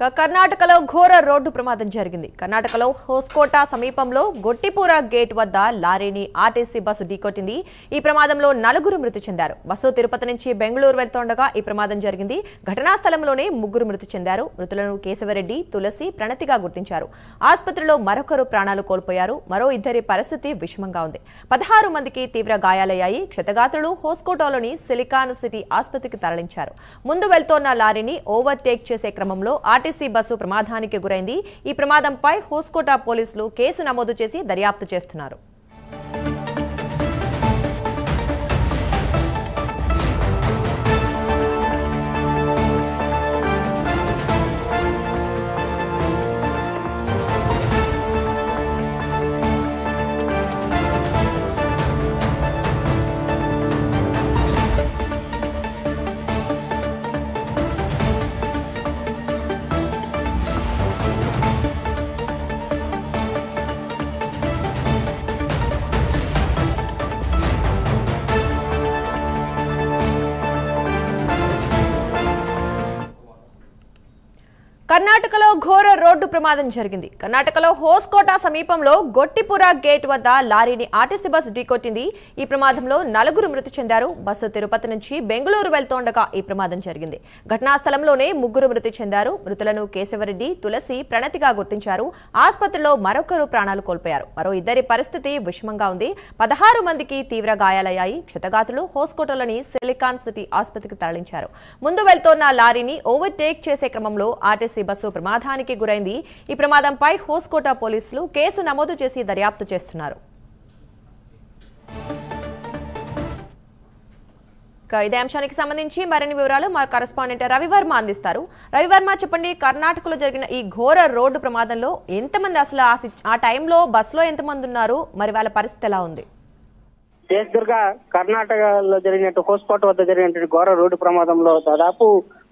కర్ణాటకలో ఘోర రోడ్డు ప్రమాదం జరిగింది. కర్ణాటకలో హోస్కోట సమీపంలో గొట్టిపూర గేట్ వద్ద లారీని ఆర్టీసీ బస్సు ఢీకొట్టింది. ఈ ప్రమాదంలో 4 మృతి చెందారు. బస్సు తిరుపతి నుంచి బెంగళూరు వెళ్తుండగా ఈ ప్రమాదం జరిగింది. ఘటనా స్థలంలోనే 3 మృతి చెందారు. మృతులను కేశవరెడ్డి, తులసి, ప్రణతిగా గుర్తించారు. ఆసుపత్రిలో మరొకరు ప్రాణాలు కోల్పోయారు. మరో 2 పరిస్థితి విషమంగా ఉంది. 16 మందికి తీవ్ర గాయాలయ్యాయి. క్షతగాత్రులు హోస్కోటలోని సిలికాన్ సిటీ ఆసుపత్రికి తరలించారు. ముందు వెళ్తోన్న లారీని ఓవర్టేక్ చేసే క్రమంలో ఆర్టీసీ బస్సు ప్రమాదానికి గురైంది. ఈ ప్రమాదంపై హోస్కోట పోలీసులు కేసు నమోదు చేసి దర్యాప్తు చేస్తున్నారు. కర్ణాటకలో ఘోర రోడ్డు ప్రమాదం జరిగింది. కర్ణాటకలో హోస్కోట సమీపంలో గొట్టిపుర గేట్ వద్ద లారీని ఆర్టీసీ బస్సు ఢీకొట్టింది. ఈ ప్రమాదంలో 4 మృతి చెందారు. బస్సు తిరుపతి నుంచి బెంగళూరు వెళ్తుండగా ఈ ప్రమాదం జరిగింది. ఘటనా స్థలంలోనే 3 మృతి చెందారు. మృతులను కేశవరెడ్డి, తులసి, ప్రణతిగా గుర్తించారు. ఆసుపత్రిలో మరొకరు ప్రాణాలు కోల్పోయారు. మరో 2 పరిస్థితి విషమంగా ఉంది. 16 మందికి తీవ్ర గాయాలయ్యాయి. క్షతగాత్రులు హోస్కోటలోని సిలికాన్ సిటీ ఆసుపత్రికి తరలించారు. ముందు వెళ్తోన్న లారీని ఓవర్టేక్ చేసే క్రమంలో ఆర్టీసీ బస్సు ప్రమాదానికి గురైంది. ఈ ప్రమాదంపై హోస్కోట పోలీసులు కేసు నమోదు చేసి దర్యాప్తు చేస్తున్నారు. ఇదే అంశానికి సంబంధించి మరిన్ని వివరాలు మా కరెస్పాండెంట్ రవివర్మ అందిస్తారు. రవివర్మ, చెప్పండి, కర్ణాటకలో జరిగిన ఈ ఘోర రోడ్డు ప్రమాదంలో ఎంతమంది అసలు ఆ టైంలో బస్సులో ఎంతమంది ఉన్నారు, మరి వాళ్ళ పరిస్థితి ఎలా ఉంది? దుర్గా, కర్ణాటకలో జరిగినట్టు హోస్కోట వద్ద జరిగినటువంటి ఘోర రోడ్డు ప్రమాదంలో దాదాపు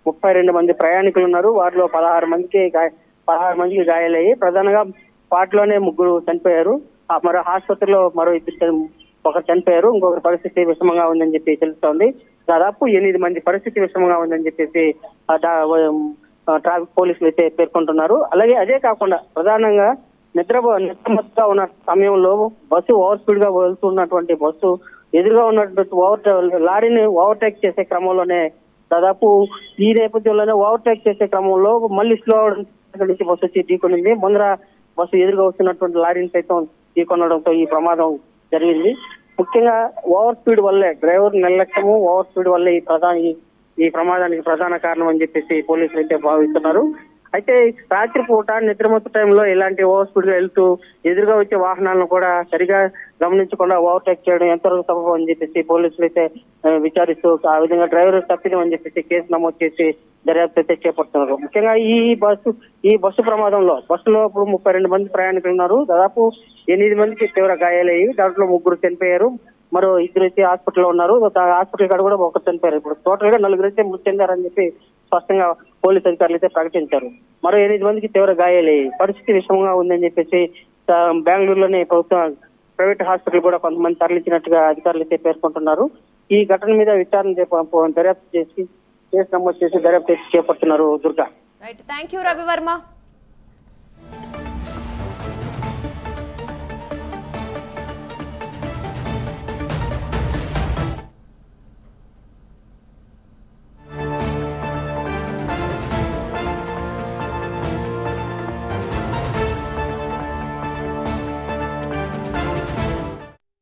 32 మంది ప్రయాణికులు ఉన్నారు. వారిలో 16 మందికి గాయాలయ్యి ప్రధానంగా వాటిలోనే 3 చనిపోయారు. మరో ఆసుపత్రిలో ఒకరు చనిపోయారు. ఇంకొకరి పరిస్థితి విషమంగా ఉందని చెప్పి తెలుస్తోంది. దాదాపు 8 మంది పరిస్థితి విషమంగా ఉందని చెప్పేసి ట్రాఫిక్ పోలీసులు అయితే పేర్కొంటున్నారు. అలాగే అదే కాకుండా ప్రధానంగా నిద్రమత్తుగా ఉన్న సమయంలో బస్సు ఓవర్ స్పీడ్ గా వెళ్తున్నటువంటి బస్సు ఎదురుగా ఉన్నటువంటి లారీని ఓవర్టేక్ చేసే క్రమంలోనే దాదాపు ఈ నేపథ్యంలోనే ఓవర్టేక్ చేసే క్రమంలో మళ్ళీ స్లో నుంచి బస్సు వచ్చి ఢీకొనింది. ముందర బస్సు ఎదురుగా వస్తున్నటువంటి లారీని సైతం ఢీకొనడంతో ఈ ప్రమాదం జరిగింది. ముఖ్యంగా ఓవర్ స్పీడ్ వల్లే, డ్రైవర్ నిర్లక్ష్యము, ఓవర్ స్పీడ్ వల్లే ఈ ప్రమాదానికి ప్రధాన కారణం అని చెప్పేసి పోలీసులు అయితే భావిస్తున్నారు. అయితే రాత్రిపూట నిద్రమత్తు టైంలో ఇలాంటి ఓవర్ స్పీడ్ గా వెళ్తూ ఎదురుగా వచ్చే వాహనాలను కూడా సరిగా గమనించకుండా ఓవర్టేక్ చేయడం ఎంతవరకు తప్పు అని చెప్పేసి పోలీసులు అయితే విచారిస్తూ ఆ విధంగా డ్రైవర్ తప్పిదం అని చెప్పేసి కేసు నమోదు చేసి దర్యాప్తు అయితే చేపడుతున్నారు. ముఖ్యంగా ఈ బస్సు ప్రమాదంలో బస్సులో ఇప్పుడు 32 మంది ప్రయాణికులు ఉన్నారు. దాదాపు 8 మందికి తీవ్ర గాయాలయ్యి దాంట్లో 3 చనిపోయారు. మరో 2 అయితే హాస్పిటల్లో ఉన్నారు. హాస్పిటల్ కాడ కూడా 1 చనిపోయారు. ఇప్పుడు టోటల్ గా 4 అయితే మృతి చెందారని చెప్పి స్పష్టంగా పోలీసు అధికారులు అయితే ప్రకటించారు. మరో 8 మందికి తీవ్ర గాయాలయ్యి పరిస్థితి విషమంగా ఉందని చెప్పేసి బెంగళూరులోని ప్రైవేట్ హాస్పిటల్ కూడా కొంతమంది తరలించినట్టుగా అధికారులు అయితే పేర్కొంటున్నారు. ఈ ఘటన మీద విచారణ దర్యాప్తు చేసి కేసు నమోదు చేసి దర్యాప్తు చేపడుతున్నారు. Durga, right, thank you Ravi Varma.